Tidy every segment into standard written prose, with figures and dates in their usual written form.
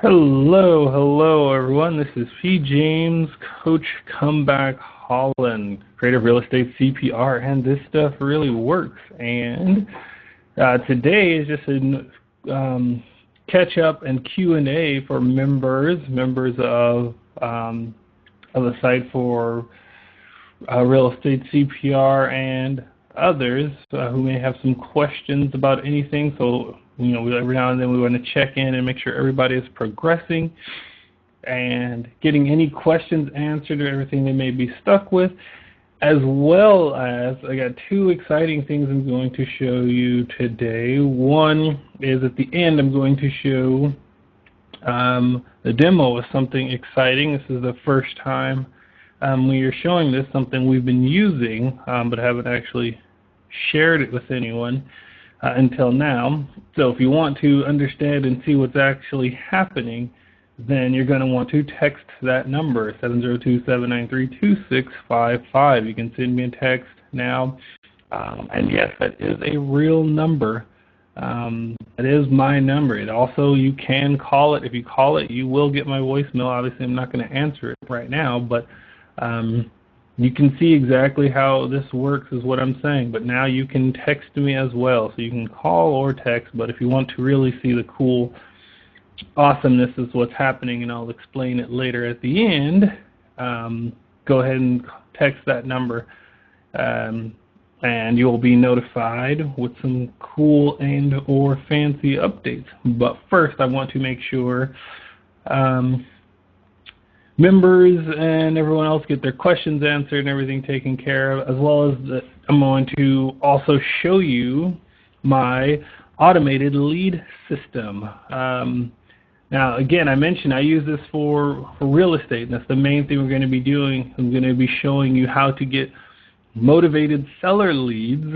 Hello everyone. This is P. James, Coach Comeback Holland, creator of Real Estate CPR, and this stuff really works. And today is just a catch up and Q&A for members of the site for Real Estate CPR and others who may have some questions about anything. So every now and then we want to check in and make sure everybody is progressing and getting any questions answered or everything they may be stuck with, as well as I got two exciting things I'm going to show you today. One is at the end I'm going to show the demo of something exciting. This is the first time we are showing this, something we've been using but haven't actually shared it with anyone until now. So if you want to understand and see what's actually happening, then you're going to want to text that number, 702-793-2655. You can send me a text now. And yes, that is a real number. That is my number. It also, you can call it. If you call it, you will get my voicemail. Obviously, I'm not going to answer it right now, but you can see exactly how this works is what I'm saying. But now you can text me as well. So you can call or text, but if you want to really see the cool awesomeness is what's happening, and I'll explain it later at the end, go ahead and text that number, and you'll be notified with some cool and or fancy updates. But first, I want to make sure members and everyone else get their questions answered and everything taken care of, as well as I'm going to also show you my automated lead system. Now, again, I mentioned I use this for real estate, and that's the main thing we're going to be doing. I'm going to be showing you how to get motivated seller leads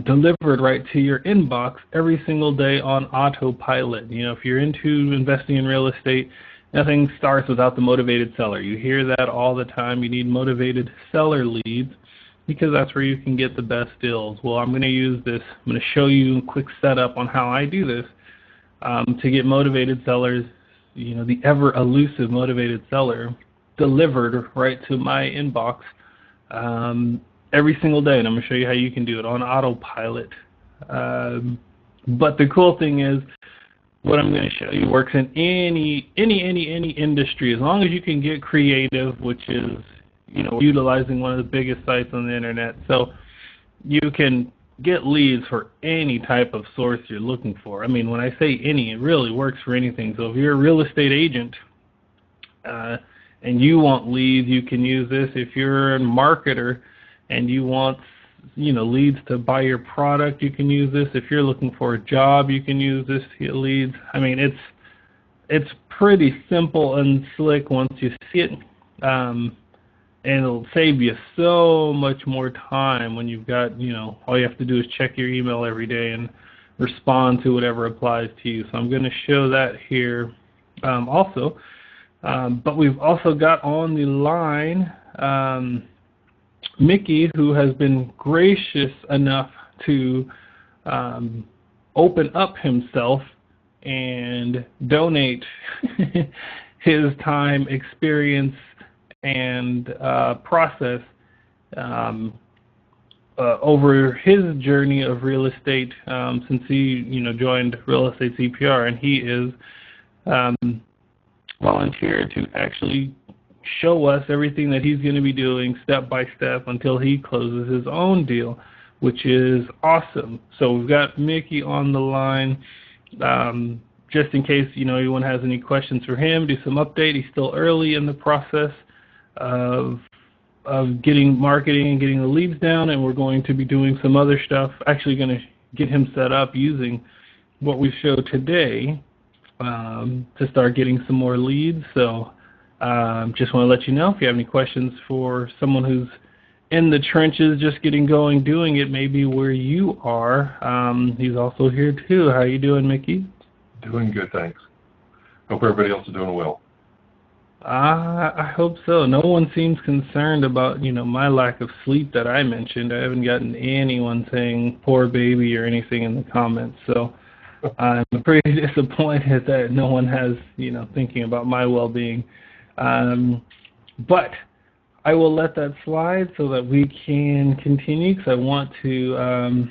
delivered right to your inbox every single day on autopilot. If you're into investing in real estate, nothing starts without the motivated seller. You hear that all the time. You need motivated seller leads because that's where you can get the best deals. Well, I'm going to use this. I'm going to show you a quick setup on how I do this to get motivated sellers, the ever elusive motivated seller, delivered right to my inbox every single day. And I'm going to show you how you can do it on autopilot. But the cool thing is, what I'm going to show you works in any industry, as long as you can get creative, which is, utilizing one of the biggest sites on the internet. So you can get leads for any type of source you're looking for. I mean, when I say any, it really works for anything. So if you're a real estate agent and you want leads, you can use this. If you're a marketer and you want leads to buy your product, you can use this. If you're looking for a job, you can use this to get leads. I mean, it's pretty simple and slick once you see it, and it'll save you so much more time when you've got, all you have to do is check your email every day and respond to whatever applies to you. So I'm going to show that here also. But we've also got on the line Mickey, who has been gracious enough to open up himself and donate his time, experience, and process over his journey of real estate since he, joined Real Estate CPR, and he is volunteered to actually show us everything that he's going to be doing step by step until he closes his own deal, which is awesome. So we've got Mickey on the line. Just in case anyone has any questions for him, do some update. He's still early in the process of getting marketing and getting the leads down, and we're going to be doing some other stuff. Actually going to get him set up using what we showed today to start getting some more leads. So just want to let you know, if you have any questions for someone who's in the trenches, just getting going, doing it, maybe where you are. He's also here too. How you doing, Mickey? Doing good, thanks. Hope everybody else is doing well. I hope so. No one seems concerned about, my lack of sleep that I mentioned. I haven't gotten anyone saying poor baby or anything in the comments. So I'm pretty disappointed that no one has, thinking about my well-being. But I will let that slide so that we can continue because I want to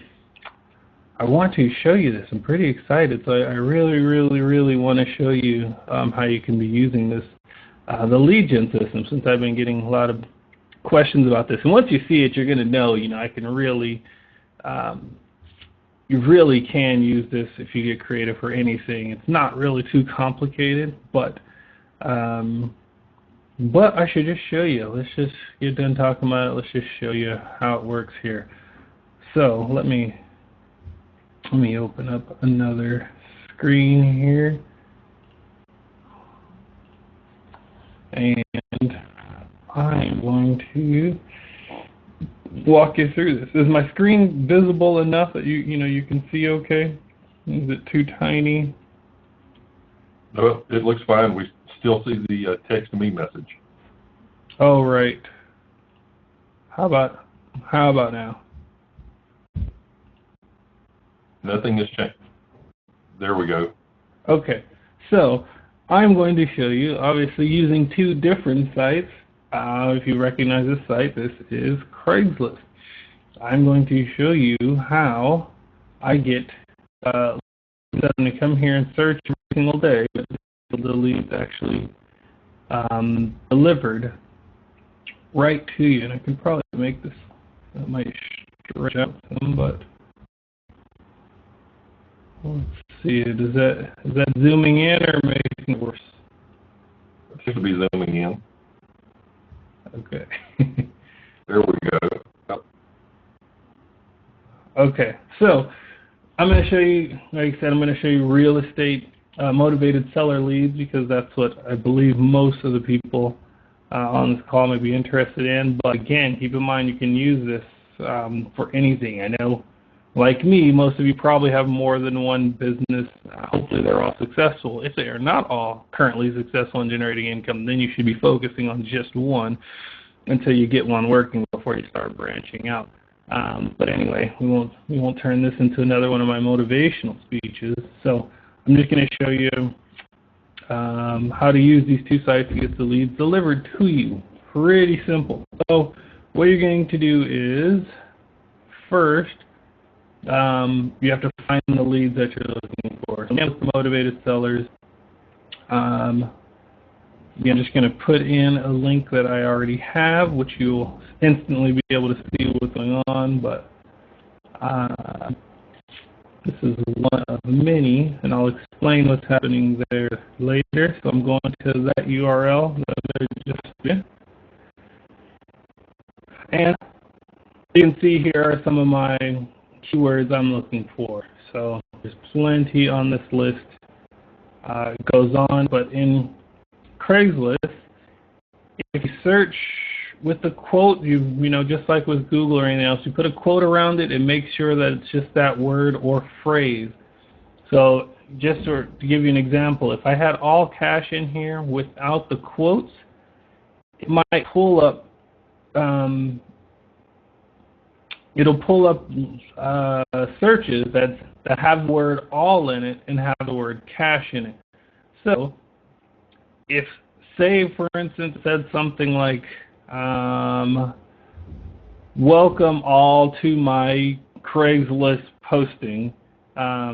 show you this. I'm pretty excited. So I really, really, really want to show you how you can be using this, the lead gen system, since I've been getting a lot of questions about this. And once you see it, you're going to know, I can really, you really can use this if you get creative for anything. It's not really too complicated, but I should just show you. Let's just get done talking about it. Let's just show you how it works here. So let me open up another screen here. And I'm going to walk you through this. Is my screen visible enough that you can see okay? Is it too tiny? No, it looks fine. We still see the text to me message. Oh, right. How about now? Nothing has changed. There we go. Okay. So I'm going to show you, obviously using two different sites. If you recognize this site, this is Craigslist. I'm going to show you how I get to come here and search every single day, but the leads actually delivered right to you. And I can probably make this, that might stretch out some, but let's see. Is that zooming in or making it worse? It seems to be zooming in. Okay. There we go. Oh. Okay, so I'm going to show you, like I said, I'm going to show you real estate motivated seller leads because that's what I believe most of the people on this call may be interested in. But again, keep in mind you can use this for anything. I know, like me, most of you probably have more than one business. Hopefully they're all successful. If they are not all currently successful in generating income, then you should be focusing on just one until you get one working before you start branching out. But anyway, we won't turn this into another one of my motivational speeches. So I'm just going to show you how to use these two sites to get the leads delivered to you. Pretty simple. So what you're going to do is, first, you have to find the leads that you're looking for. So with the motivated sellers, I'm just going to put in a link that I already have, which you'll instantly be able to see what's going on, but this is one of many, and I'll explain what's happening there later. So I'm going to that URL that I just did. And you can see here are some of my keywords I'm looking for. So there's plenty on this list. It goes on, but in Craigslist, if you search with the quote, just like with Google or anything else, you put a quote around it and make sure that it's just that word or phrase. So just to give you an example, if I had all cash in here without the quotes, it might pull up, it'll pull up searches that have the word all in it and have the word cash in it. So if, say, for instance, said something like, welcome all to my Craigslist posting, blah,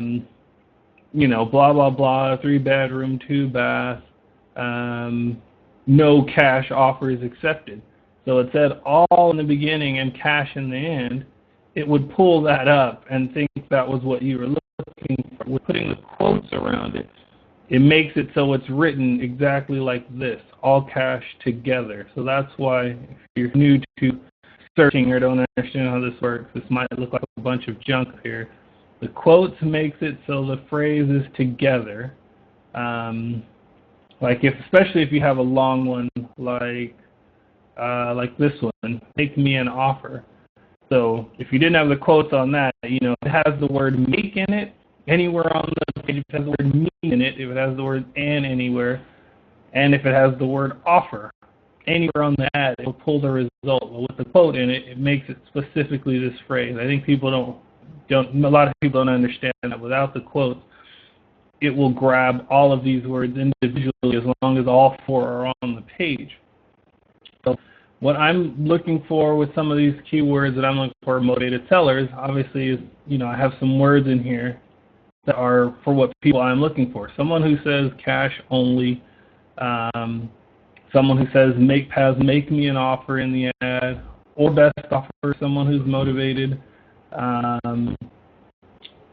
blah, blah, 3-bedroom, 2-bath, no cash offers accepted. So it said all in the beginning and cash in the end. It would pull that up and think that was what you were looking for. We're putting the quotes around it. It makes it so it's written exactly like this, all cash together. So that's why if you're new to searching or don't understand how this works, this might look like a bunch of junk here. The quotes makes it so the phrase is together. Especially if you have a long one like this one, make me an offer. So if you didn't have the quotes on that, it has the word make in it. Anywhere on the page, if it has the word me in it, if it has the word and anywhere, and if it has the word offer anywhere on the ad, it will pull the result. But with the quote in it, it makes it specifically this phrase. I think people don't a lot of people don't understand that without the quotes, it will grab all of these words individually as long as all 4 are on the page. So what I'm looking for with some of these keywords that I'm looking for motivated sellers, obviously, is, I have some words in here that are for what people I'm looking for. Someone who says cash only, someone who says make me an offer in the ad, or best offer, someone who's motivated.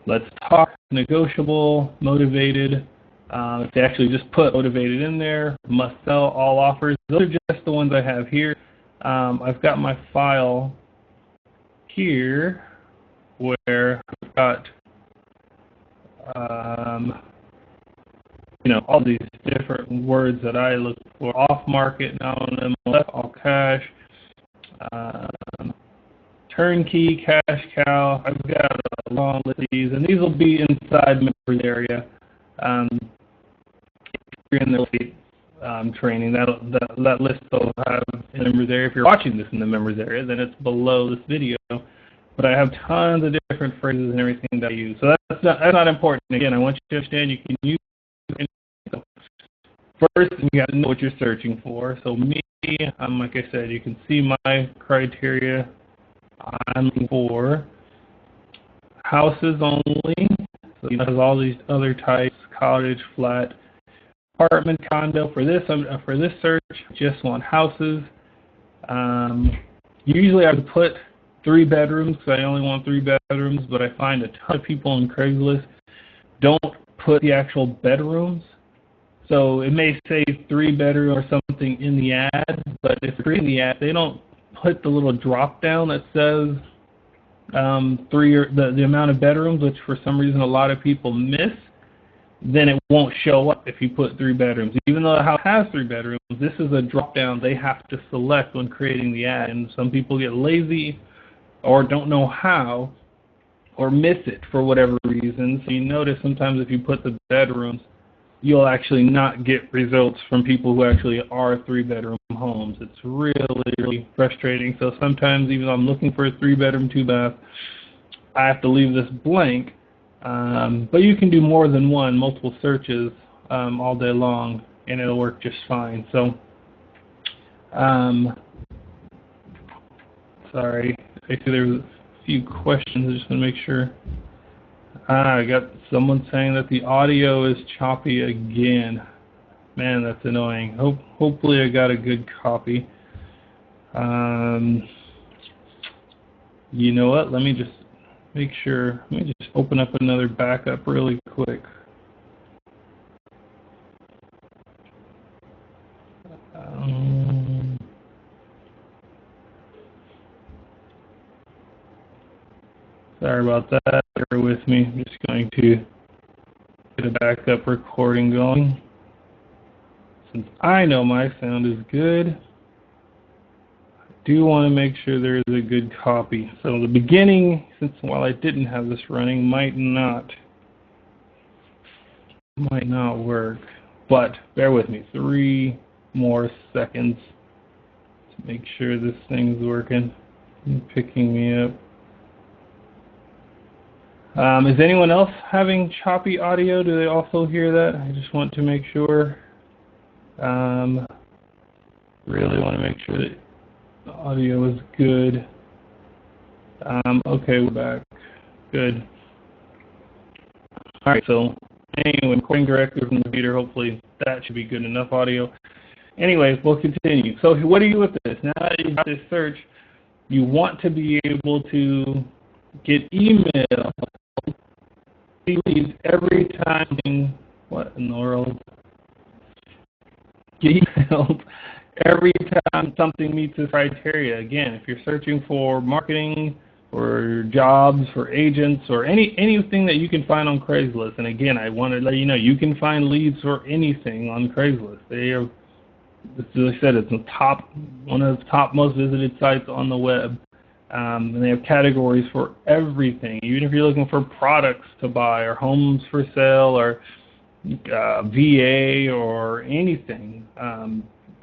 Let's talk, negotiable, motivated. If they actually just put motivated in there, must sell, all offers. Those are just the ones I have here. I've got my file here where I've got all these different words that I look for. Off market, now on MLS, all cash, turnkey, cash cow. I've got a long list of these, and these will be inside members area. If you're in the late training, that list will have in the members area. If you're watching this in the members area, then it's below this video. But I have tons of different phrases and everything that I use. So that's not important. Again, I want you to understand you can use it. First, you got to know what you're searching for. So me, like I said, you can see my criteria. I'm looking for houses only. So it has all these other types: cottage, flat, apartment, condo. For this search, I just want houses. Usually I would put 3 bedrooms because I only want 3 bedrooms, but I find a ton of people on Craigslist don't put the actual bedrooms. So it may say 3 bedroom or something in the ad, but if they're in the ad, they don't put the little drop down that says 3 or the amount of bedrooms, which for some reason a lot of people miss. Then it won't show up if you put 3 bedrooms. Even though the house has 3 bedrooms, this is a drop down they have to select when creating the ad, and some people get lazy or don't know how, or miss it for whatever reason. So you notice sometimes if you put the bedrooms, you'll actually not get results from people who actually are 3-bedroom homes. It's really, really frustrating. So sometimes even though I'm looking for a 3-bedroom, 2-bath, I have to leave this blank. But you can do more than one, multiple searches all day long, and it'll work just fine. So, sorry, I see there was a few questions. I just want to make sure. I got someone saying that the audio is choppy again. Man, that's annoying. Hopefully I got a good copy. You know what? Let me just make sure. Let me just open up another backup really quick. Sorry about that. Bear with me. I'm just going to get a backup recording going. Since I know my sound is good, I do want to make sure there is a good copy. So the beginning, since while I didn't have this running, might not work. But bear with me. 3 more seconds to make sure this thing's working and picking me up. Is anyone else having choppy audio? Do they also hear that? I just want to make sure. Really want to make sure that the audio is good. Okay, we're back. Good. All right, so anyway, recording directly from the computer. Hopefully that should be good enough audio. Anyways, we'll continue. So what do you do with this? Now that you have this search, you want to be able to get email leads every time. What in the world? Get emailed every time something meets this criteria. Again, if you're searching for marketing, or jobs, for agents, or anything that you can find on Craigslist. And again, I want to let you know, you can find leads for anything on Craigslist. They are, as I said, it's one of the top most visited sites on the web. And they have categories for everything, even if you're looking for products to buy or homes for sale or VA or anything.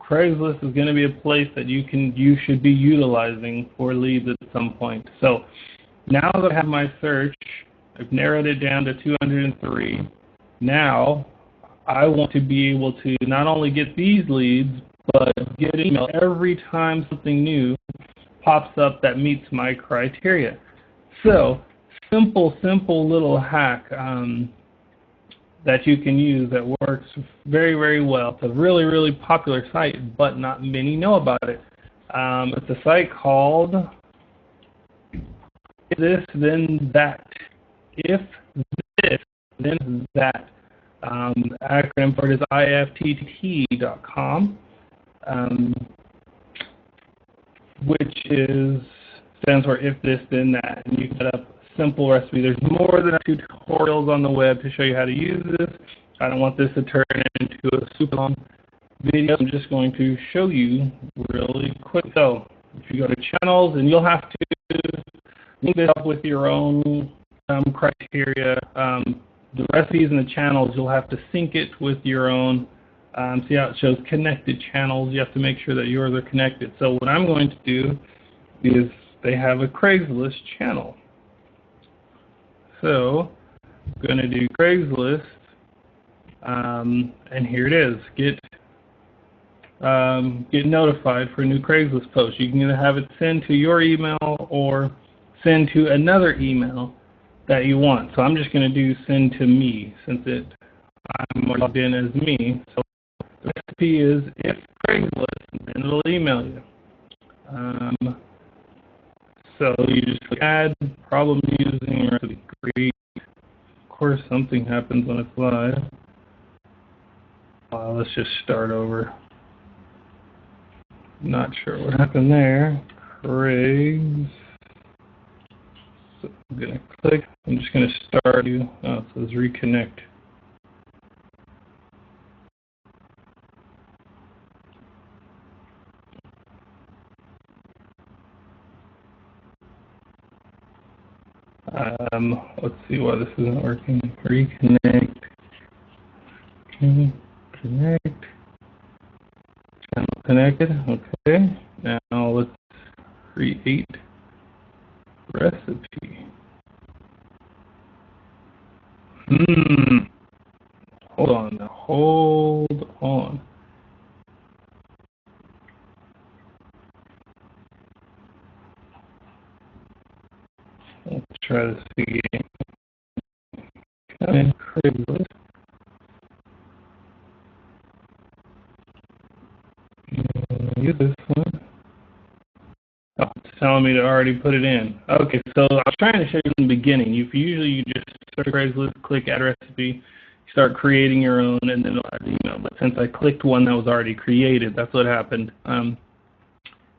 Craigslist is going to be a place that you should be utilizing for leads at some point. So now that I have my search, I've narrowed it down to 203. Now, I want to be able to not only get these leads, but get an email every time something new pops up that meets my criteria. So, simple little hack that you can use that works very, very well. It's a really popular site, but not many know about it. It's a site called If This Then That. If This Then That. The acronym for it is IFTTT.com, which stands for If This Then That. And you can set up a simple recipe. There's more than tutorials on the web to show you how to use this. I don't want this to turn into a super long video. I'm just going to show you really quick. So if you go to channels, and you'll have to link this up with your own criteria. The recipes and the channels, you'll have to sync it with your own. See how it shows connected channels? You have to make sure that yours are connected. So what I'm going to do is they have a Craigslist channel. So I'm going to do Craigslist, and here it is. Get notified for a new Craigslist post. You can either have it send to your email or send to another email that you want. So I'm just going to do send to me since I'm logged in as me. So the recipe is if Craigslist, and it'll email you. So you just click add, problem using recipe. Great. Of course, something happens when it's live. Let's just start over. Not sure what happened there. Craig's. So I'm going to click. I'm just going to start you. Oh, it says reconnect. Let's see why this isn't working. Reconnect. Connect. Channel connected. Okay. Now let's create recipe. Hold on now. Hold on. Let's try this again. Come in Craigslist. Use this one. Oh, it's telling me to already put it in. Okay, so I was trying to show you in the beginning. You just search Craigslist, click add recipe, you start creating your own, and then it'll add the email. But since I clicked one that was already created, that's what happened.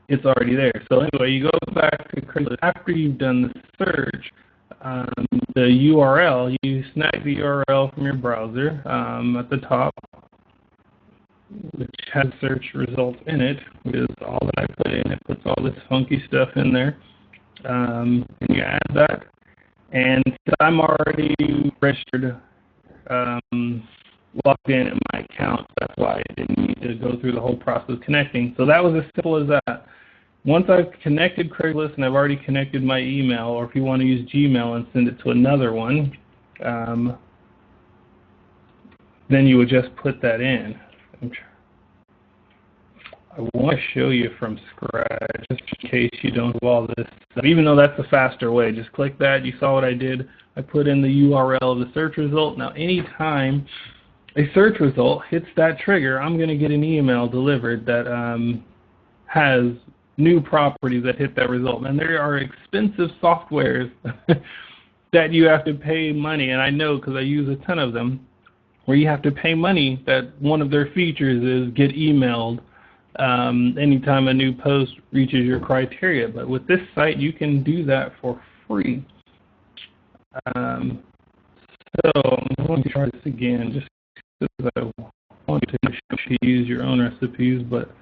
It's already there. So anyway, you go back to Craigslist. After you've done the search, the URL, you snag the URL from your browser at the top, which has search results in it, is all that I put in. It puts all this funky stuff in there. And you add that. And since I'm already registered, logged in my account, that's why I didn't need to go through the whole process of connecting. So that was as simple as that. Once I've connected Craigslist and I've already connected my email, or if you want to use Gmail and send it to another one, then you would just put that in. I want to show you from scratch, just in case you don't do all this stuff. Even though that's a faster way, just click that. You saw what I did. I put in the URL of the search result. Now, anytime a search result hits that trigger, I'm going to get an email delivered that has new properties that hit that result. And there are expensive softwares that you have to pay money, and I know because I use a ton of them, where you have to pay money that one of their features is get emailed anytime a new post reaches your criteria. But with this site, you can do that for free. So I'm going to try this again, just because I want you to use your own recipes, but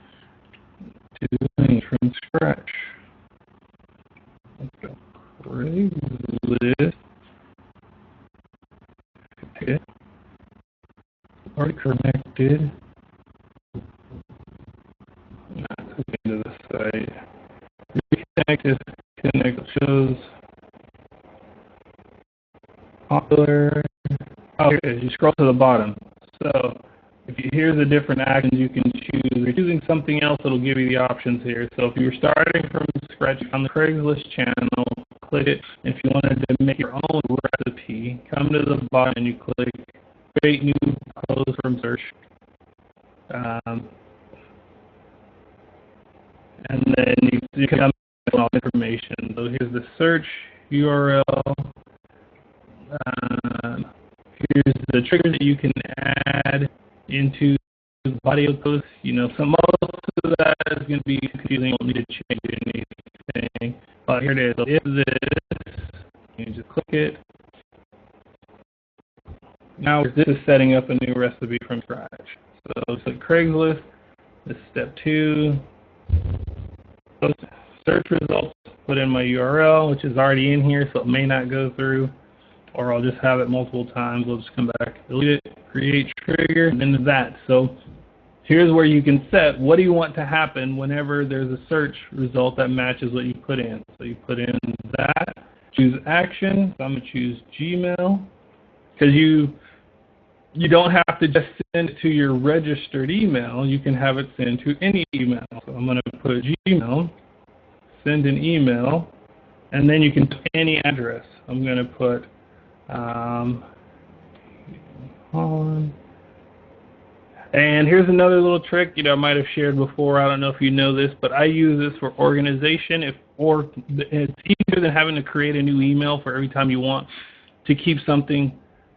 doing from scratch. Let's go. Craigslist. Okay. Already connected. Click into the site. Reconnect is connect shows popular. Oh, here it is. You scroll to the bottom. So here's the different actions you can choose. If you're choosing something else, it'll give you the options here. So if you're starting from scratch on the Craigslist channel, click it. If you wanted to make your own recipe, come to the bottom and you click Create New Post from Search. And then you can come with all information. So here's the search URL. Here's the triggers that you can add into the body of post. You know, so most of that is going to be confusing. You don't need to change anything. But here it is. So if this, you just click it. Now this is setting up a new recipe from scratch. So click Craigslist. This is step 2. Search results. Put in my URL, which is already in here, so it may not go through. Or I'll just have it multiple times. We'll just come back, delete it, create trigger, and then that. So here's where you can set what do you want to happen whenever there's a search result that matches what you put in. So you put in that, choose action. So I'm going to choose Gmail because you don't have to just send it to your registered email. You can have it sent to any email. So I'm going to put Gmail, send an email, and then you can put any address. I'm going to put and here's another little trick, I might have shared before. I don't know if you know this, but I use this for organization. It's easier than having to create a new email for every time you want to keep something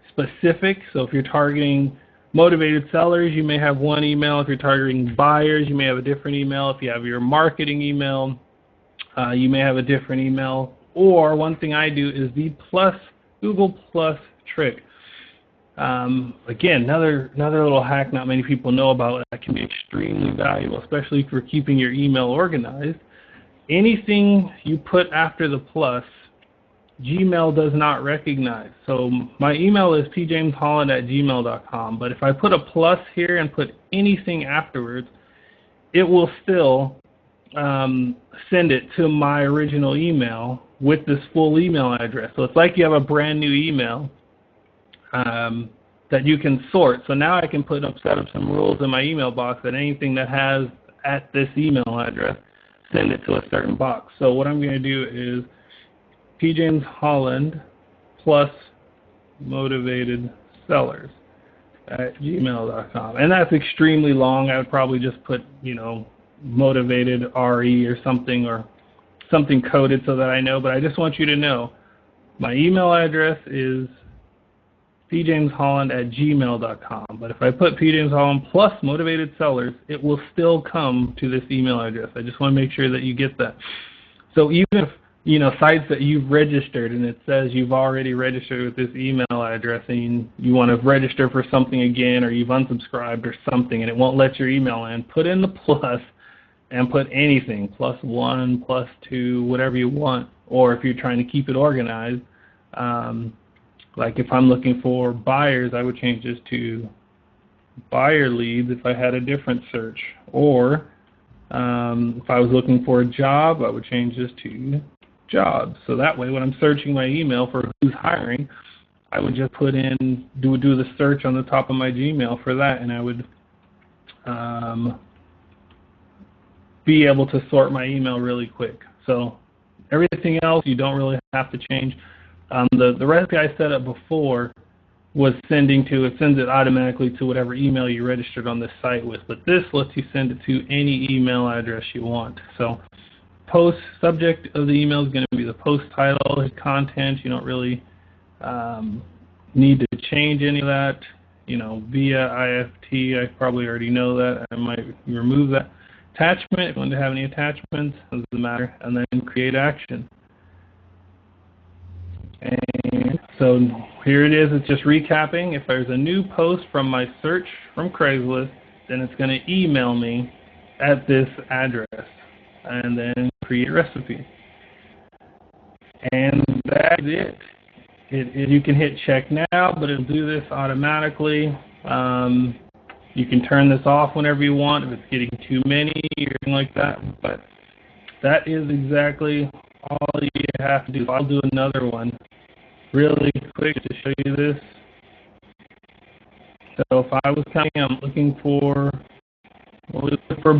specific. So if you're targeting motivated sellers, you may have one email. If you're targeting buyers, you may have a different email. If you have your marketing email, you may have a different email. Or one thing I do is the Google Plus trick. Again, another little hack not many people know about that can be extremely valuable, especially for keeping your email organized. Anything you put after the plus, Gmail does not recognize. So my email is pjamesholland@gmail.com, but if I put a plus here and put anything afterwards, it will still send it to my original email with this full email address. So it's like you have a brand new email that you can sort. So now I can set up some rules in my email box that anything that has at this email address, send it to a certain box. So what I'm going to do is pjamesholland plus motivated sellers at gmail.com. And that's extremely long. I would probably just put, motivated RE or something coded so that I know. But I just want you to know my email address is pjamesholland@gmail.com. But if I put pjamesholland plus motivated sellers, it will still come to this email address. I just want to make sure that you get that. So even if sites that you've registered and it says you've already registered with this email address and you want to register for something again, or you've unsubscribed or something and it won't let your email in, put in the plus and put anything, +1, +2, whatever you want. Or if you're trying to keep it organized, like if I'm looking for buyers, I would change this to buyer leads if I had a different search. Or if I was looking for a job, I would change this to jobs. So that way, when I'm searching my email for who's hiring, I would just put in, do the search on the top of my Gmail for that, and I would be able to sort my email really quick. So everything else you don't really have to change. The recipe I set up before was sends it automatically to whatever email you registered on this site with, but this lets you send it to any email address you want. So post subject of the email is going to be the post title, content. You don't really need to change any of that. Via IFT, I probably already know that. I might remove that. Attachment, if you want to have any attachments, doesn't matter. And then create action. And so here it is. It's just recapping. If there's a new post from my search from Craigslist, then it's going to email me at this address and then create a recipe. And that's it. You can hit check now, but it'll do this automatically. You can turn this off whenever you want if it's getting too many or anything like that. But that is exactly all you have to do. I'll do another one really quick to show you this. if I was counting, I'm looking for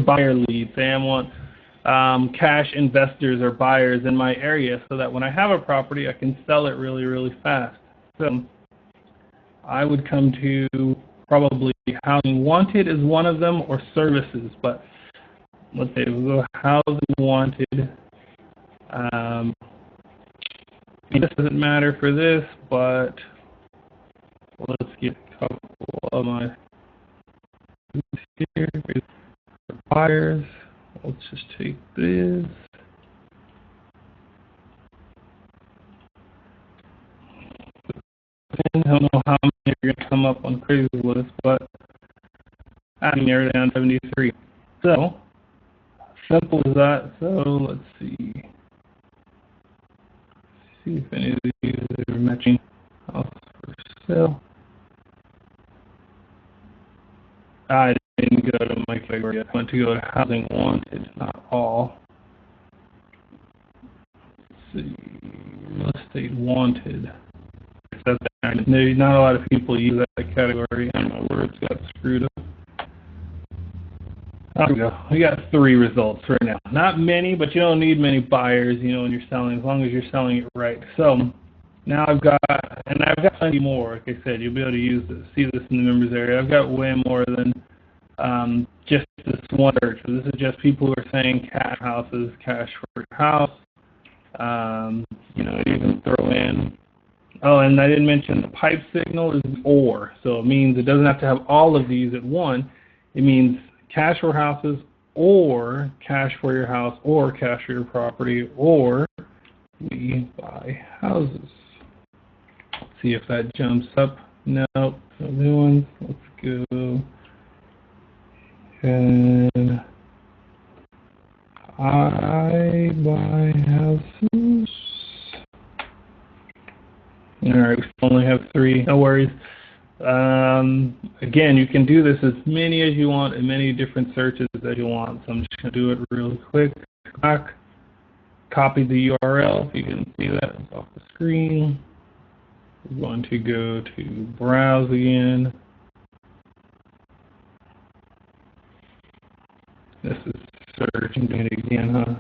buyer leads. Say I want cash investors or buyers in my area so that when I have a property, I can sell it really, really fast. So I would come to probably housing wanted is one of them, or services. But let's say we'll go housing wanted. This doesn't matter for this, but let's get a couple of my here. Buyers. Let's just take this. I don't know how many are going to come up on Craigslist, but I can narrow it down to 73. So, simple as that. So, let's see. See if any of these are matching. House for sale. I didn't go to my category. I went to go to housing wanted, not all. Let's see. Real estate wanted. Not a lot of people use that category. I don't know where it's got screwed up. There we go. We got 3 results right now. Not many, but you don't need many buyers, when you're selling, as long as you're selling it right. So now I've got plenty more. Like I said, you'll be able to see this in the members area. I've got way more than just this one search. So this is just people who are saying cash houses, cash for your house. You can throw in. Oh, and I didn't mention the pipe signal is or. So it means it doesn't have to have all of these at one. It means cash for houses, or cash for your house, or cash for your property, or we buy houses. Let's see if that jumps up. No, no new ones. Let's go. And I buy houses. All right, we only have 3. No worries. Again, you can do this as many as you want and many different searches as you want. So I'm just going to do it really quick. Back. Copy the URL. You can see that it's off the screen. We're going to go to browse again. This is searching it again, huh?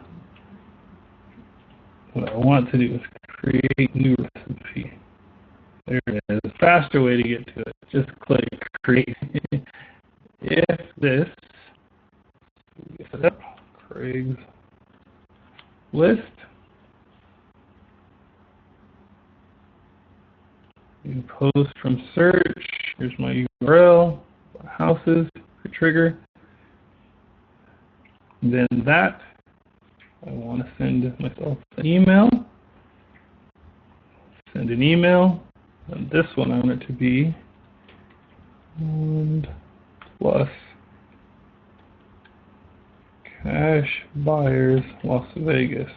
What I want to do is create new recipe. There it is. A faster way to get to it. Just click create. If this, Craig's list, you post from search. Here's my URL, houses, trigger. Then that, I want to send myself an email. Send an email. And this one I want it to be and plus cash buyers Las Vegas.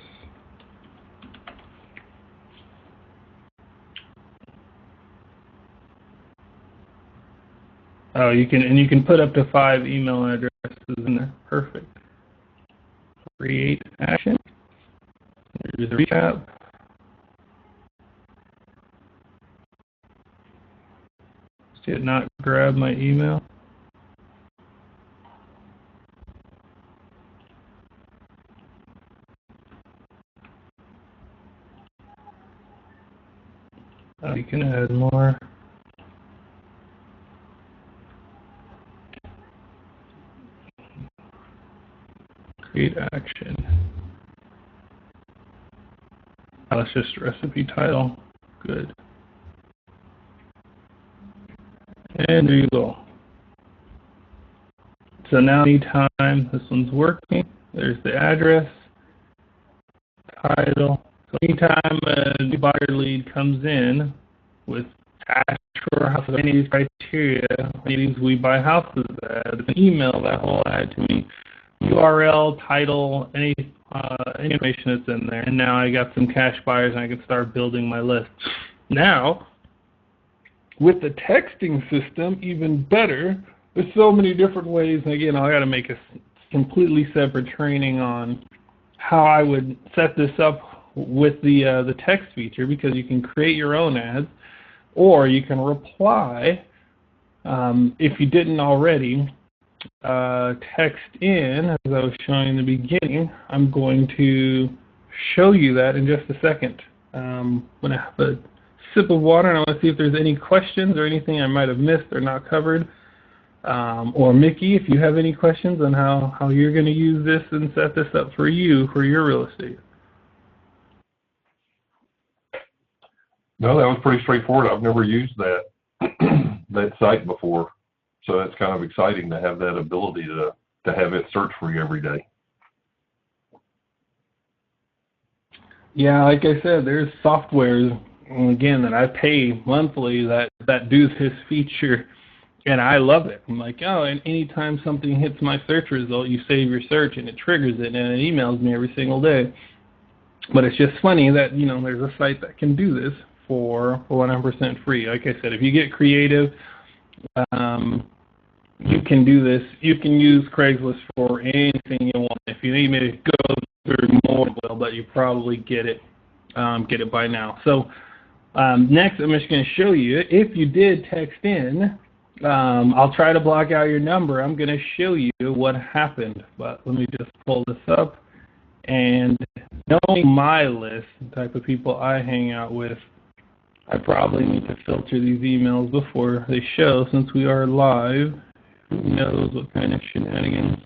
Oh, you can put up to 5 email addresses in there. Perfect. Create action. There's a recap. Did not grab my email. You can add more. Create action. That's just recipe title. Good. And there you go. So now anytime this one's working, there's the address, title. So anytime a new buyer lead comes in with cash for a house of any of these criteria, any of these we buy houses ads, an email that will add to me, URL, title, any information that's in there. And now I got some cash buyers and I can start building my list. Now, with the texting system, even better. There's so many different ways. And again, I got to make a completely separate training on how I would set this up with the text feature, because you can create your own ads, or you can reply If you didn't already, text in, as I was showing in the beginning. I'm going to show you that in just a second. I'm going to have a sip of water, and I want to see if there's any questions or anything I might have missed or not covered. Or Mickey, if you have any questions on how you're going to use this and set this up for you for your real estate. No, that was pretty straightforward. I've never used that that site before, so it's kind of exciting to have that ability to have it search for you every day. Yeah, like I said, there's softwares, again, that I pay monthly that do this feature, and I love it. I'm like, oh, and anytime something hits my search result, you save your search, and it triggers it, and it emails me every single day. But it's just funny that, you know, there's a site that can do this for 100% free. Like I said, if you get creative, you can do this. You can use Craigslist for anything you want. If you need me to go through more, but you probably get it by now. So next, I'm just going to show you. If you did text in, I'll try to block out your number. I'm going to show you what happened. But let me just pull this up. And knowing my list, the type of people I hang out with, I probably need to filter these emails before they show, since we are live. Who knows what kind of shenanigans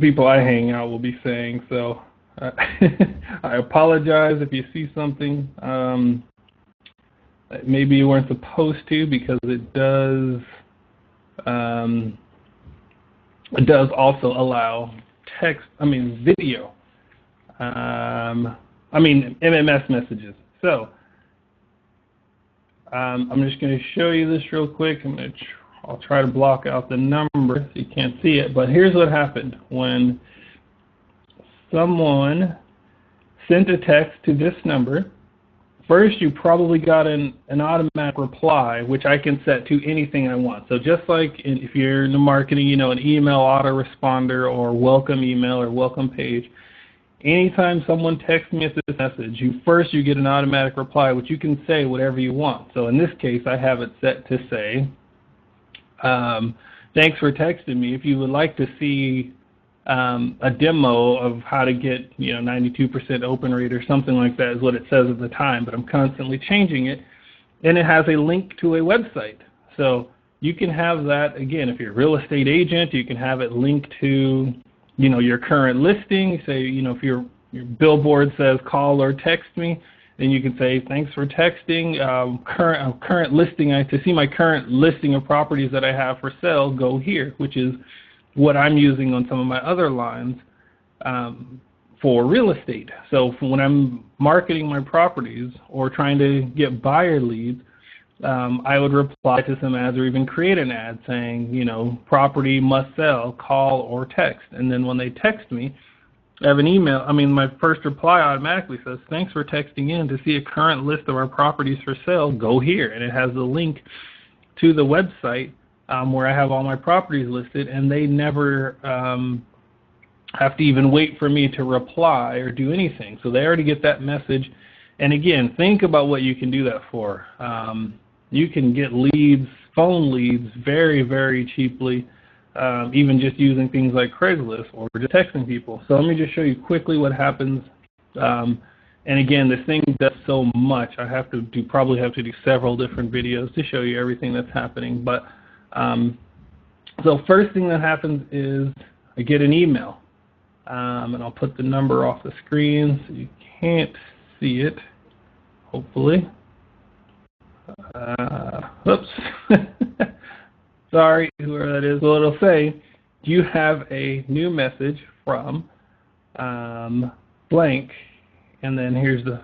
people I hang out will be saying. So I apologize if you see something that maybe you weren't supposed to, because it does also allow video. MMS messages. So I'm just going to show you this real quick. I'll try to block out the number so you can't see it. But here's what happened when someone sent a text to this number. First, you probably got an automatic reply, which I can set to anything I want. So just like if you're in the marketing, you know, an email autoresponder or welcome email or welcome page, anytime someone texts me this message, you get an automatic reply, which you can say whatever you want. So in this case, I have it set to say, thanks for texting me. If you would like to see a demo of how to get 92% open rate or something like that is what it says at the time, but I'm constantly changing it, and it has a link to a website. So you can have that, again, if you're a real estate agent, you can have it linked to your current listing. Say, if your billboard says call or text me, then you can say, thanks for texting, current listing, to see my current listing of properties that I have for sale, go here, which is what I'm using on some of my other lines for real estate. So when I'm marketing my properties or trying to get buyer leads, I would reply to some ads or even create an ad saying, property must sell, call or text. And then when they text me, I have an email. My first reply automatically says, thanks for texting in. To see a current list of our properties for sale, go here. And it has the link to the website where I have all my properties listed, and they never have to even wait for me to reply or do anything. So they already get that message. And again, think about what you can do that for. You can get leads, phone leads, very, very cheaply, even just using things like Craigslist or just texting people. So let me just show you quickly what happens. And again, this thing does so much. I probably have to do several different videos to show you everything that's happening. But so first thing that happens is I get an email. And I'll put the number off the screen so you can't see it, hopefully. Oops. Sorry, whoever that is. Well, it'll say, you have a new message from blank. And then here's the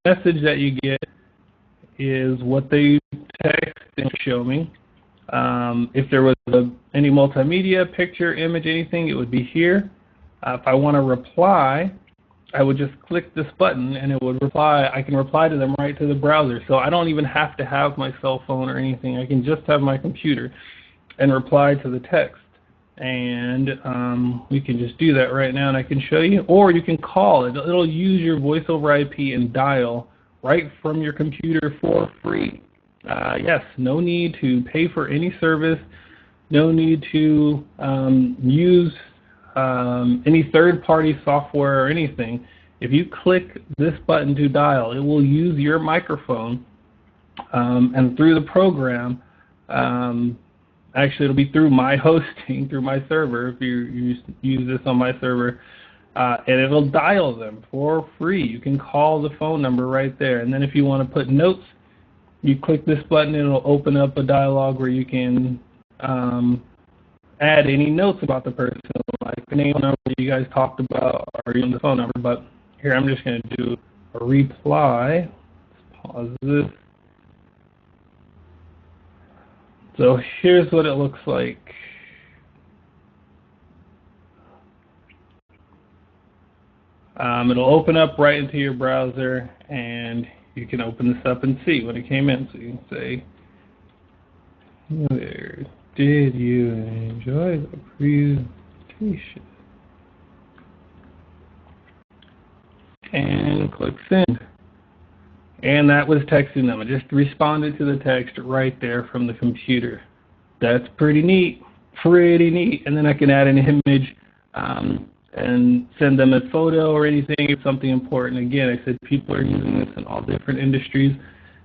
message that you get is what they text and show me. If there was any multimedia, picture, image, anything, it would be here. If I want to reply, I would just click this button and it would reply. I can reply to them right to the browser. So I don't even have to have my cell phone or anything. I can just have my computer and reply to the text. And we can just do that right now and I can show you. Or you can call it. It'll use your voice over IP and dial right from your computer for free. yes, no need to pay for any service, no need to use any third-party software or anything. If you click this button to dial, it will use your microphone, and through the program, actually it'll be through my hosting, through my server, if you use this on my server, and it'll dial them for free. You can call the phone number right there, and then if you want to put notes, you click this button and it'll open up a dialog where you can add any notes about the person, like the name number you guys talked about, or even the phone number. But here I'm just going to do a reply. Let's pause this. So here's what it looks like. It'll open up right into your browser, and you can open this up and see when it came in. So you can say, where did you enjoy the presentation? And click send. And that was texting them. I just responded to the text right there from the computer. That's pretty neat. Pretty neat. And then I can add an image and send them a photo or anything if something important. Again, I said people are using this in all different industries.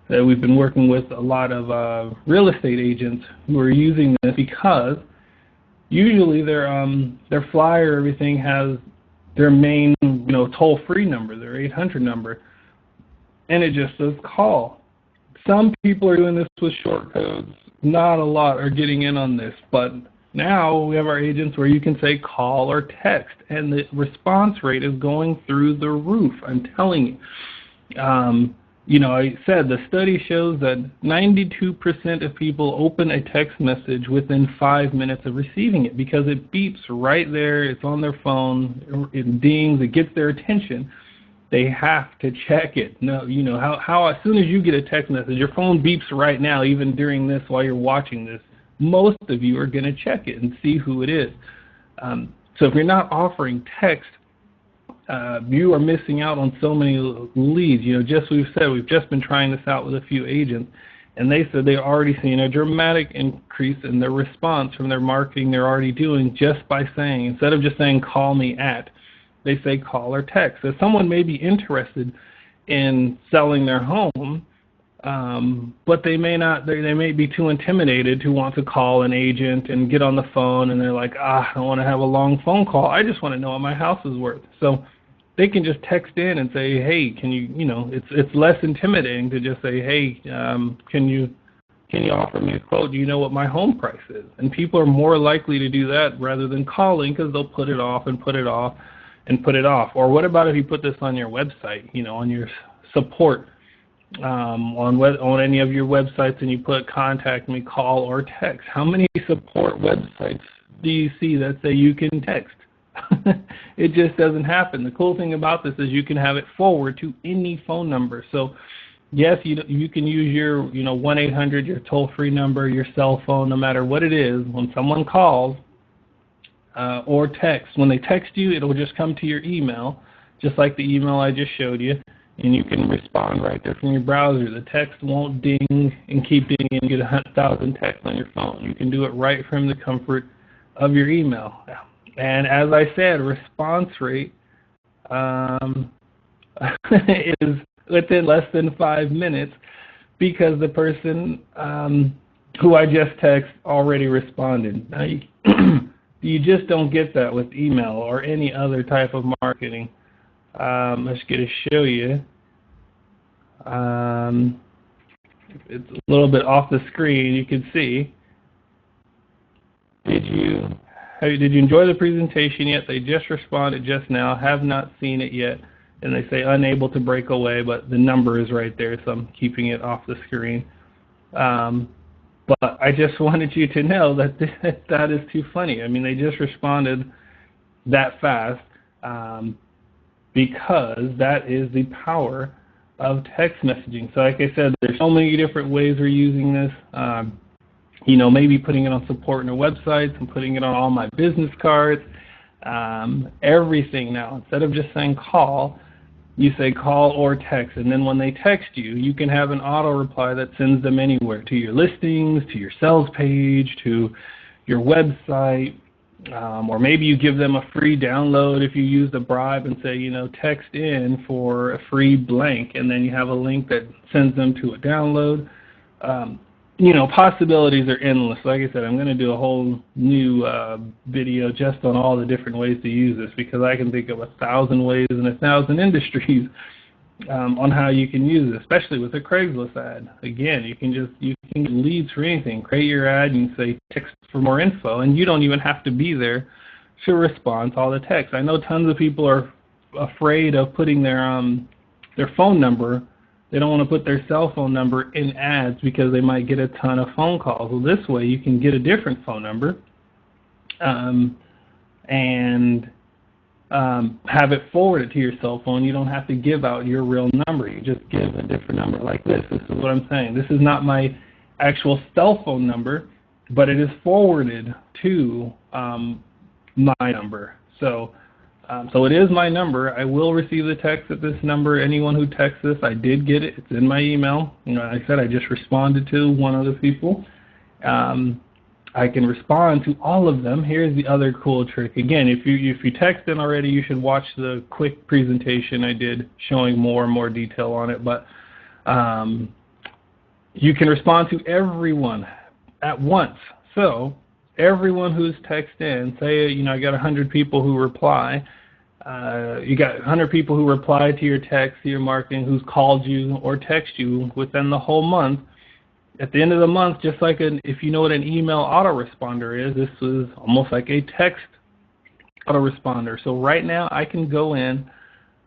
That we've been working with a lot of real estate agents who are using this because usually their flyer, everything has their main toll-free number, their 800 number, and it just says call. Some people are doing this with short codes. Not a lot are getting in on this, but now we have our agents where you can say call or text, and the response rate is going through the roof. I'm telling you. I said the study shows that 92% of people open a text message within 5 minutes of receiving it because it beeps right there. It's on their phone. It dings. It gets their attention. They have to check it. No, how as soon as you get a text message, your phone beeps right now, even during this while you're watching this. Most of you are going to check it and see who it is. So if you're not offering text, you are missing out on so many leads. We've just been trying this out with a few agents, and they said they're already seeing a dramatic increase in their response from their marketing they're already doing just by saying, instead of just saying call me at, they say call or text. So someone may be interested in selling their home, but they may not. They may be too intimidated to want to call an agent and get on the phone, and they're like, I don't want to have a long phone call. I just want to know what my house is worth. So they can just text in and say, hey, can you, it's less intimidating to just say, hey, can you offer me a quote? Do you know what my home price is? And people are more likely to do that rather than calling because they'll put it off and put it off and put it off. Or what about if you put this on your website, on your support, on any of your websites, and you put contact me, call, or text? How many support websites do you see that say you can text? It just doesn't happen. The cool thing about this is you can have it forward to any phone number. So yes, you can use your 1-800, your toll-free number, your cell phone, no matter what it is. When someone calls or texts, when they text you, it'll just come to your email, just like the email I just showed you, and you can respond right there from your browser. The text won't ding and keep dinging and get 100,000 texts on your phone. You can do it right from the comfort of your email. And as I said, response rate is within less than 5 minutes because the person who I just texted already responded. Now, you just don't get that with email or any other type of marketing. Let's get to show you. It's a little bit off the screen. You can see. Did you enjoy the presentation yet? They just responded just now. Have not seen it yet. And they say unable to break away, but the number is right there, so I'm keeping it off the screen. But I just wanted you to know that that is too funny. I mean, they just responded that fast because that is the power of text messaging. So like I said, there's so many different ways we're using this. Maybe putting it on support in our websites and putting it on all my business cards, everything now. Instead of just saying call, you say call or text, and then when they text you, you can have an auto reply that sends them anywhere, to your listings, to your sales page, to your website, or maybe you give them a free download if you use the bribe and say, text in for a free blank, and then you have a link that sends them to a download. Possibilities are endless. Like I said, I'm going to do a whole new video just on all the different ways to use this, because I can think of 1,000 ways and 1,000 industries on how you can use it, especially with a Craigslist ad. Again, you can get leads for anything. Create your ad and say text for more info, and you don't even have to be there to respond to all the text. I know tons of people are afraid of putting their phone number. They don't want to put their cell phone number in ads because they might get a ton of phone calls. Well, this way you can get a different phone number and have it forwarded to your cell phone. You don't have to give out your real number. You just give a different number like this. This is what I'm saying. This is not my actual cell phone number, but it is forwarded to my number. So it is my number. I will receive the text at this number. Anyone who texts this, I did get it. It's in my email. Like I said, I just responded to one of the people. I can respond to all of them. Here's the other cool trick. Again, if you text in already, you should watch the quick presentation I did showing more and more detail on it. But you can respond to everyone at once. So everyone who's texted in, say I got 100 people who reply. You got 100 people who reply to your text, to your marketing, who's called you or text you within the whole month. At the end of the month, just like if you know what an email autoresponder is, this is almost like a text autoresponder. So right now I can go in,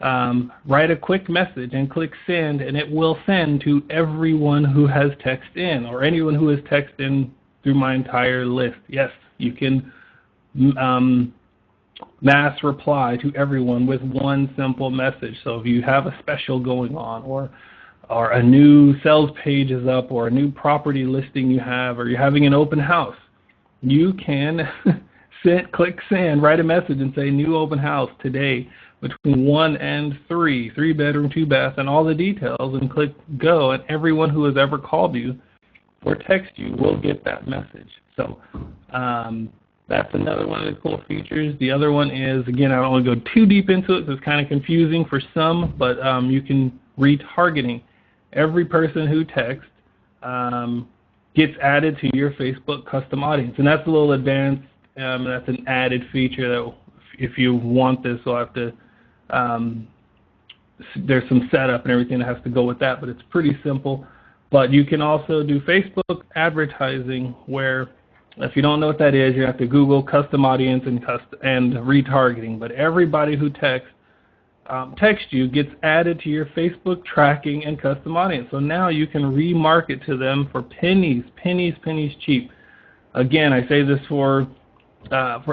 write a quick message and click send, and it will send to everyone who has texted in, or anyone who has texted in through my entire list. Yes, you can mass reply to everyone with one simple message. So if you have a special going on, or a new sales page is up, or a new property listing you have, or you're having an open house, you can click send, write a message and say new open house today between 1 and 3 bedroom, 2 bath, and all the details, and click go, and everyone who has ever called you or text you will get that message. So that's another one of the cool features. The other one is, again, I don't want to go too deep into it, so it's kind of confusing for some, but you can retargeting. Every person who texts gets added to your Facebook custom audience, and that's a little advanced. That's an added feature that if you want this, we'll have to, there's some setup and everything that has to go with that, but it's pretty simple. But you can also do Facebook advertising, where if you don't know what that is, you have to Google custom audience and retargeting. But everybody who texts you gets added to your Facebook tracking and custom audience. So now you can remarket to them for pennies cheap. Again, I say this for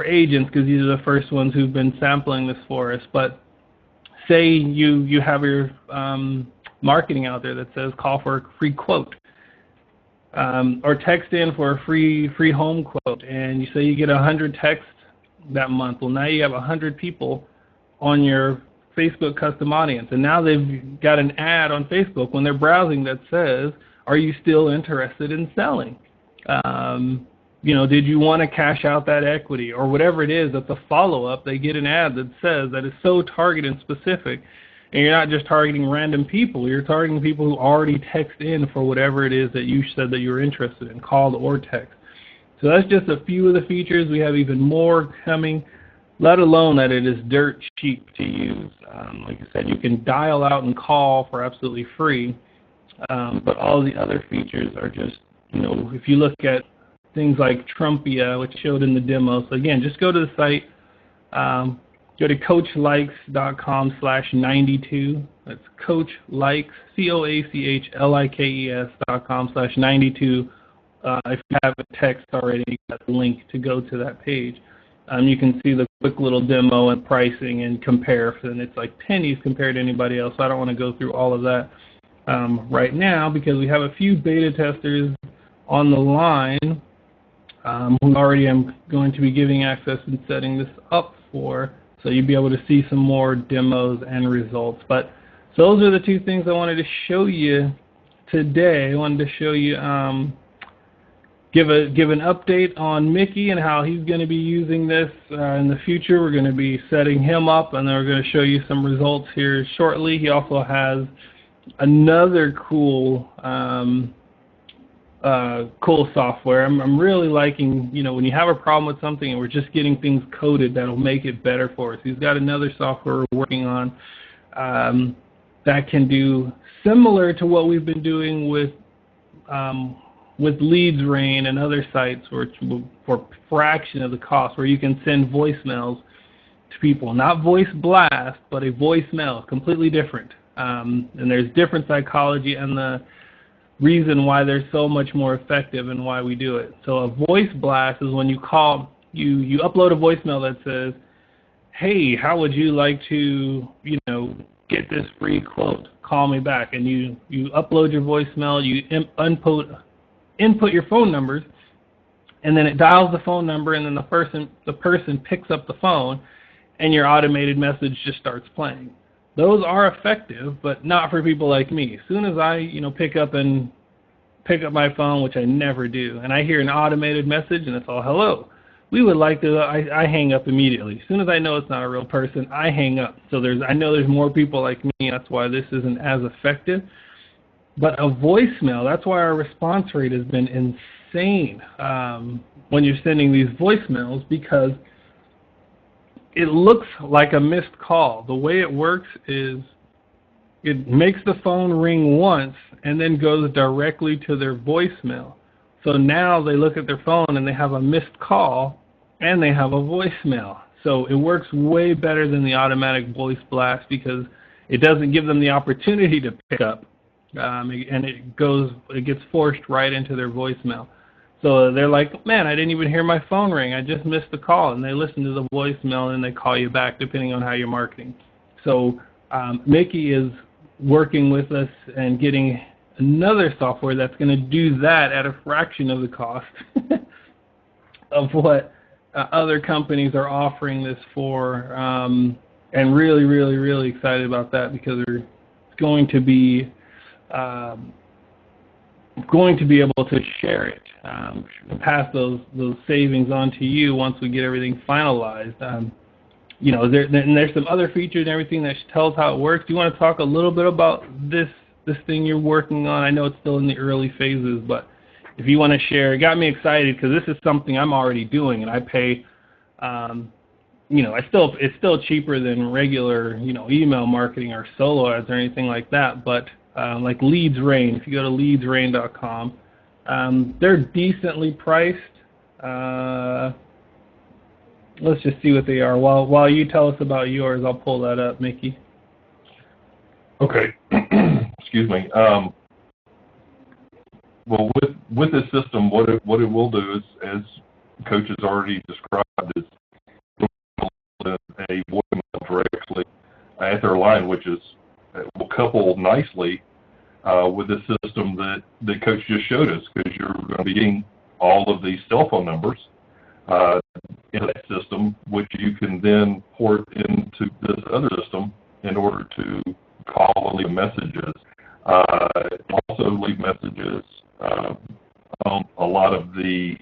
agents because these are the first ones who've been sampling this for us. But say you have your marketing out there that says call for a free quote, or text in for a free home quote, and you say you get 100 texts that month. Well, now you have 100 people on your Facebook custom audience, and now they've got an ad on Facebook when they're browsing that says, are you still interested in selling? Did you want to cash out that equity, or whatever it is? That's a follow-up. They get an ad that says, that is so targeted and specific, and you're not just targeting random people. You're targeting people who already text in for whatever it is that you said that you were interested in, called or text. So that's just a few of the features. We have even more coming, let alone that it is dirt cheap to use. Like I said, you can dial out and call for absolutely free, but all the other features are just, if you look at things like Trumpia, which showed in the demo. So again, just go to the site, go to coachlikes.com/92. That's coachlikes, COACHLIKES.com/92. If you have a text already, you got the link to go to that page. You can see the quick little demo and pricing and comparison. It's like pennies compared to anybody else. So I don't want to go through all of that right now, because we have a few beta testers on the line who already am going to be giving access and setting this up for, so you'll be able to see some more demos and results. But So those are the two things I wanted to show you today. I wanted to show you, give an update on Mickey and how he's going to be using this in the future. We're going to be setting him up, and then we're going to show you some results here shortly. He also has another cool cool software. I'm really liking, when you have a problem with something and we're just getting things coded, that'll make it better for us. He's got another software we're working on that can do similar to what we've been doing with Leads Rain and other sites, for a fraction of the cost, where you can send voicemails to people. Not voice blast, but a voicemail, completely different. And there's different psychology and the reason why they're so much more effective and why we do it. So a voice blast is when you call, you upload a voicemail that says, hey, how would you like to, get this free quote? Call me back. And you upload your voicemail, you input your phone numbers, and then it dials the phone number, and then the person picks up the phone, and your automated message just starts playing. Those are effective, but not for people like me. As soon as I, pick up my phone, which I never do, and I hear an automated message and it's all, hello, we would like to, I hang up immediately. As soon as I know it's not a real person, I hang up. So I know there's more people like me. That's why this isn't as effective. But a voicemail, that's why our response rate has been insane when you're sending these voicemails, because it looks like a missed call. The way it works is it makes the phone ring once and then goes directly to their voicemail. So now they look at their phone and they have a missed call and they have a voicemail. So it works way better than the automatic voice blast because it doesn't give them the opportunity to pick up. And it gets forced right into their voicemail. So they're like, man, I didn't even hear my phone ring. I just missed the call. And they listen to the voicemail and they call you back depending on how you're marketing. So Mickey is working with us and getting another software that's going to do that at a fraction of the cost of what other companies are offering this for. And really, really, really excited about that because we're going to be able to share it, pass those savings on to you once we get everything finalized. There's some other features and everything that tells how it works. Do you want to talk a little bit about this thing you're working on? I know it's still in the early phases, but if you want to share, it got me excited because this is something I'm already doing, and I pay. It's still cheaper than regular, email marketing or solo ads or anything like that, but like Leads Rain, if you go to leadsrain.com, they're decently priced. Let's just see what they are. While you tell us about yours, I'll pull that up, Mickey. Okay. Excuse me. Well, with this system, what it will do is, as Coach has already described, is a voicemail directly at their line, which will couple nicely with the system that Coach just showed us, because you're going to be getting all of these cell phone numbers in that system, which you can then port into this other system in order to call and leave messages. Also leave messages on a lot of the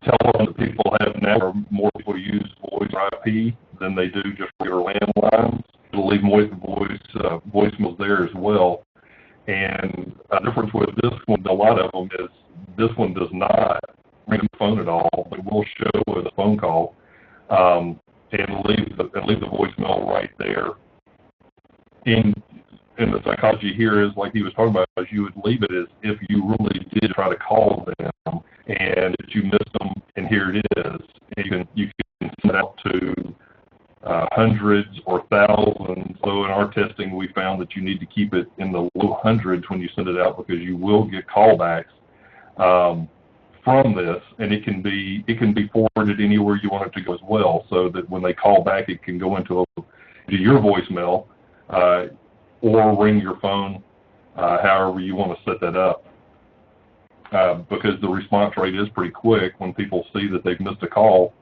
telephones that people have now, or more people use voice IP than they do just regular landlines. It'll leave voicemails there as well. And the difference with this one, a lot of them, is this one does not ring the phone at all, but will show as a phone call and leave the voicemail right there. And the psychology here is, like he was talking about, is you would leave it as if you really did try to call them and that you missed them, and here it is. And you can send it out to hundreds or thousands. So in our testing, we found that you need to keep it in the low hundreds when you send it out, because you will get callbacks from this, and it can be forwarded anywhere you want it to go as well, so that when they call back, it can go into your voicemail or ring your phone, however you want to set that up. Because the response rate is pretty quick when people see that they've missed a call.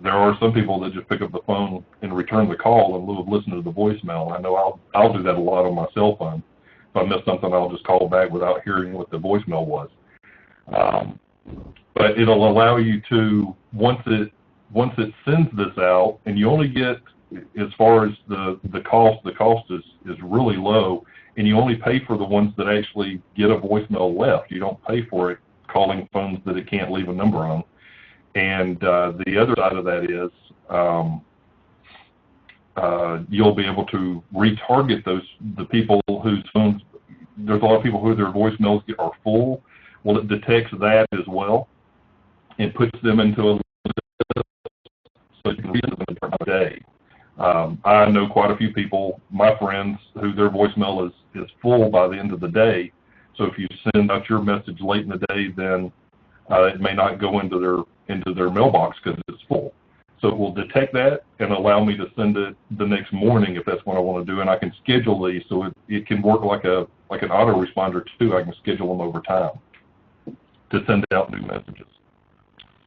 there are some people that just pick up the phone and return the call in lieu of listening to the voicemail. I know I'll do that a lot on my cell phone. If I miss something, I'll just call back without hearing what the voicemail was. But it'll allow you to, once it sends this out, and you only get, as far as the cost is really low, and you only pay for the ones that actually get a voicemail left. You don't pay for it calling phones that it can't leave a number on. And the other side of that is you'll be able to retarget the people whose phones, there's a lot of people who their voicemails are full. Well, it detects that as well and puts them into a list so you can read them during the day. I know quite a few people, my friends, who their voicemail is full by the end of the day. So if you send out your message late in the day, then it may not go into their mailbox because it's full. So it will detect that and allow me to send it the next morning if that's what I want to do, and I can schedule these so it can work like an autoresponder too. I can schedule them over time to send out new messages.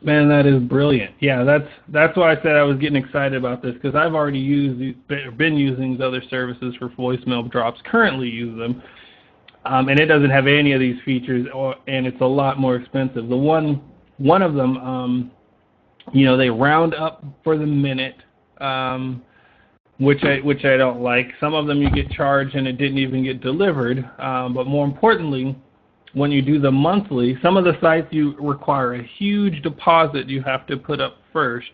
Man, that is brilliant. Yeah, that's why I said I was getting excited about this, because I've already been using these other services for voicemail drops, currently use them, and it doesn't have any of these features, and it's a lot more expensive. The one of them, they round up for the minute, which I don't like. Some of them you get charged and it didn't even get delivered, but more importantly, when you do the monthly, some of the sites you require a huge deposit you have to put up first.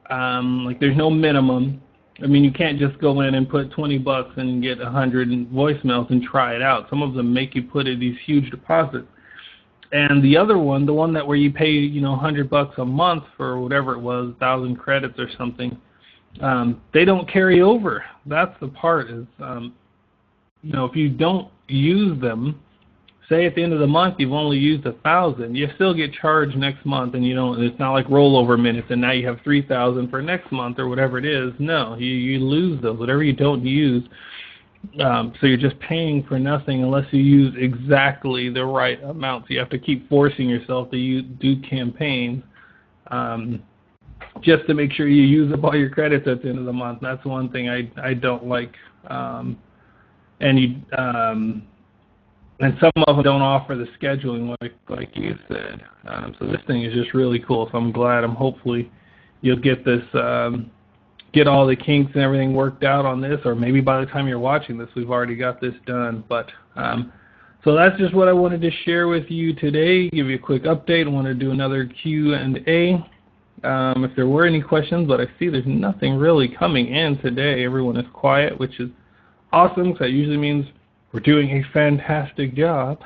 Like there's no minimum. I mean, you can't just go in and put $20 and get 100 voicemails and try it out. Some of them make you put in these huge deposits. And the other one, the one that where you pay, $100 a month for whatever it was, 1,000 credits or something, they don't carry over. That's the part is, if you don't use them, say at the end of the month you've only used 1,000, you still get charged next month, and it's not like rollover minutes and now you have 3,000 for next month or whatever it is. No, you lose those, whatever you don't use. So you're just paying for nothing unless you use exactly the right amount. So you have to keep forcing yourself to do campaigns just to make sure you use up all your credits at the end of the month. That's one thing I don't like. And some of them don't offer the scheduling like you said. So this thing is just really cool. So I'm glad. Hopefully you'll get this, get all the kinks and everything worked out on this, or maybe by the time you're watching this, we've already got this done. But so that's just what I wanted to share with you today. Give you a quick update. I want to do another Q&A. If there were any questions, but I see there's nothing really coming in today. Everyone is quiet, which is awesome, because that usually means we're doing a fantastic job.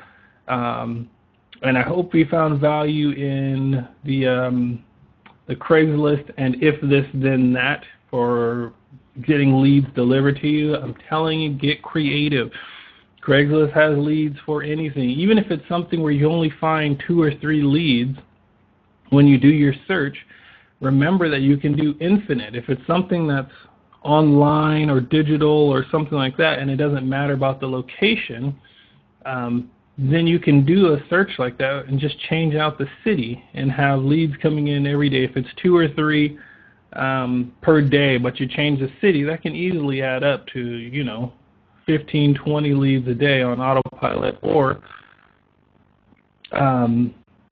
And I hope we found value in the Craigslist and if this then that for getting leads delivered to you. I'm telling you, get creative. Craigslist has leads for anything. Even if it's something where you only find 2 or 3 leads when you do your search, remember that you can do infinite. If it's something that's online or digital or something like that, and it doesn't matter about the location, then you can do a search like that and just change out the city and have leads coming in every day. If it's 2 or 3 per day, but you change the city, that can easily add up to 15, 20 leads a day on autopilot. Or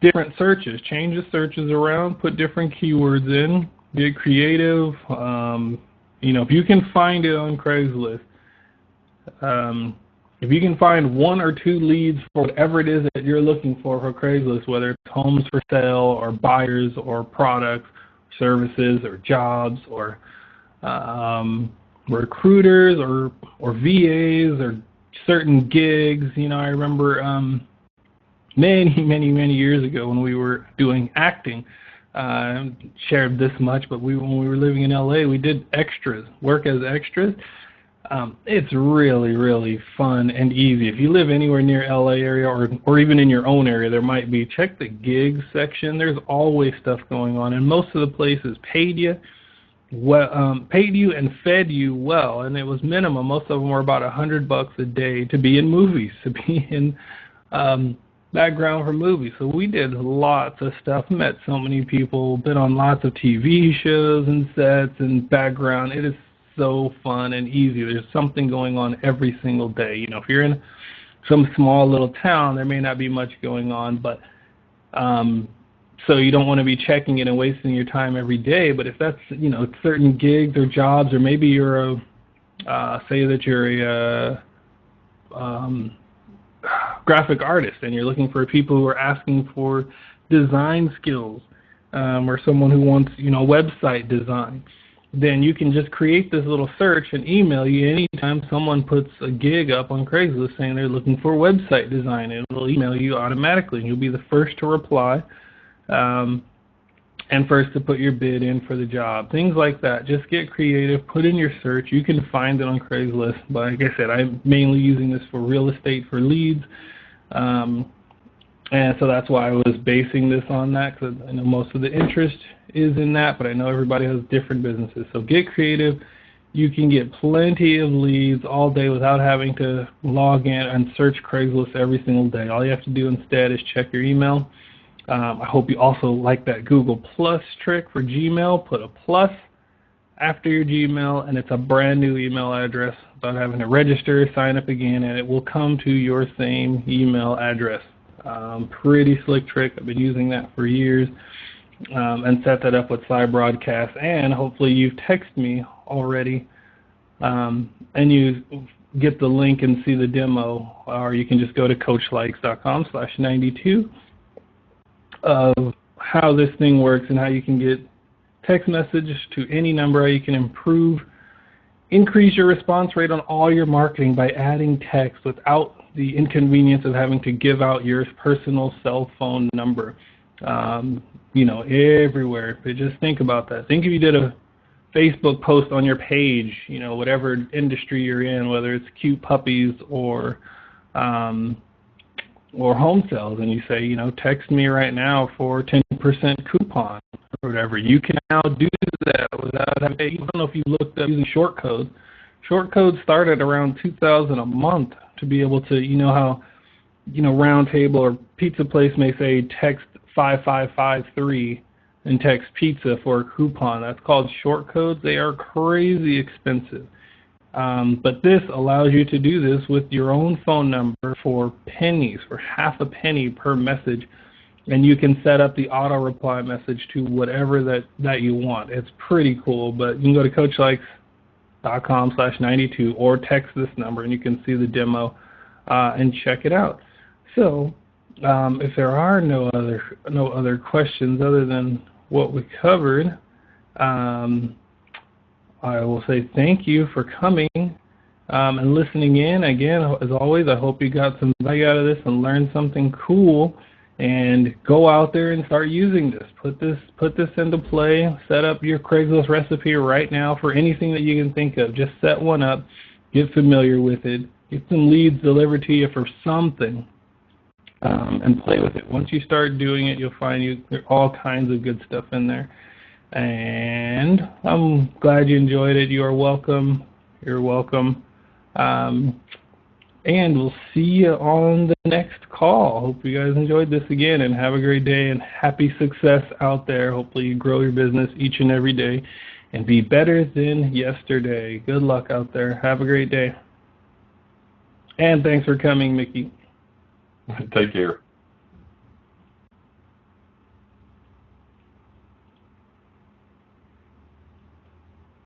different searches, change the searches around, put different keywords in, get creative. If you can find it on Craigslist, if you can find 1 or 2 leads for whatever it is that you're looking for Craigslist, whether it's homes for sale or buyers or products, services or jobs or recruiters or VAs or certain gigs. I remember many years ago when we were doing acting, I haven't shared this much, but when we were living in LA, we did extras, work as extras. It's really fun and easy. If you live anywhere near LA area or even in your own area, there might be, check the gigs section. There's always stuff going on, and most of the places paid you and fed you well, and it was minimum. Most of them were about $100 a day to be in movies, to be in background for movies. So we did lots of stuff, met so many people, been on lots of TV shows and sets and background. It is so fun and easy. There's something going on every single day. You know, if you're in some small little town, there may not be much going on, but so you don't want to be checking it and wasting your time every day. But if that's, you know, certain gigs or jobs, or maybe you're a, say that you're a graphic artist and you're looking for people who are asking for design skills, or someone who wants, you know, website design, then you can just create this little search and email you anytime someone puts a gig up on Craigslist saying they're looking for website design. It'll email you automatically, and you'll be the first to reply, and first to put your bid in for the job. Things like that. Just get creative, put in your search. You can find it on Craigslist. But like I said, I'm mainly using this for real estate, for leads. And so that's why I was basing this on that, because I know most of the interest is in that, but I know everybody has different businesses. So get creative. You can get plenty of leads all day without having to log in and search Craigslist every single day. All you have to do instead is check your email. I hope you also like that Google Plus trick for Gmail. Put a plus after your Gmail, and it's a brand new email address without having to register, sign up again, and it will come to your same email address. Pretty slick trick. I've been using that for years, and set that up with CyBroadcast. And hopefully you've texted me already, and you get the link and see the demo, or you can just go to coachlikes.com/92 of how this thing works and how you can get text messages to any number, how you can increase your response rate on all your marketing by adding text without the inconvenience of having to give out your personal cell phone number, you know, everywhere. But just think about that. Think if you did a Facebook post on your page, you know, whatever industry you're in, whether it's cute puppies or home sales, and you say, you know, text me right now for 10% coupon or whatever. You can now do that without having to, I don't know if you looked up using short codes. Short codes start at around $2,000 a month to be able to, you know how, you know, Round Table or pizza place may say text 5553 and text pizza for a coupon. That's called short codes. They are crazy expensive. But this allows you to do this with your own phone number for pennies, for half a penny per message, and you can set up the auto reply message to whatever that you want. It's pretty cool. But you can go to coachlikes.com/92 or text this number, and you can see the demo and check it out. So if there are no other questions other than what we covered, I will say thank you for coming and listening in. Again, as always, I hope you got some value out of this and learned something cool. And go out there and start using this. Put this into play. Set up your Craigslist recipe right now for anything that you can think of. Just set one up. Get familiar with it. Get some leads delivered to you for something, and play with it. Once you start doing it, you'll find there are all kinds of good stuff in there. And I'm glad you enjoyed it. You are welcome. You're welcome. And we'll see you on the next call. Hope you guys enjoyed this again, and have a great day and happy success out there. Hopefully you grow your business each and every day and be better than yesterday. Good luck out there. Have a great day. And thanks for coming, Mickey. Take care.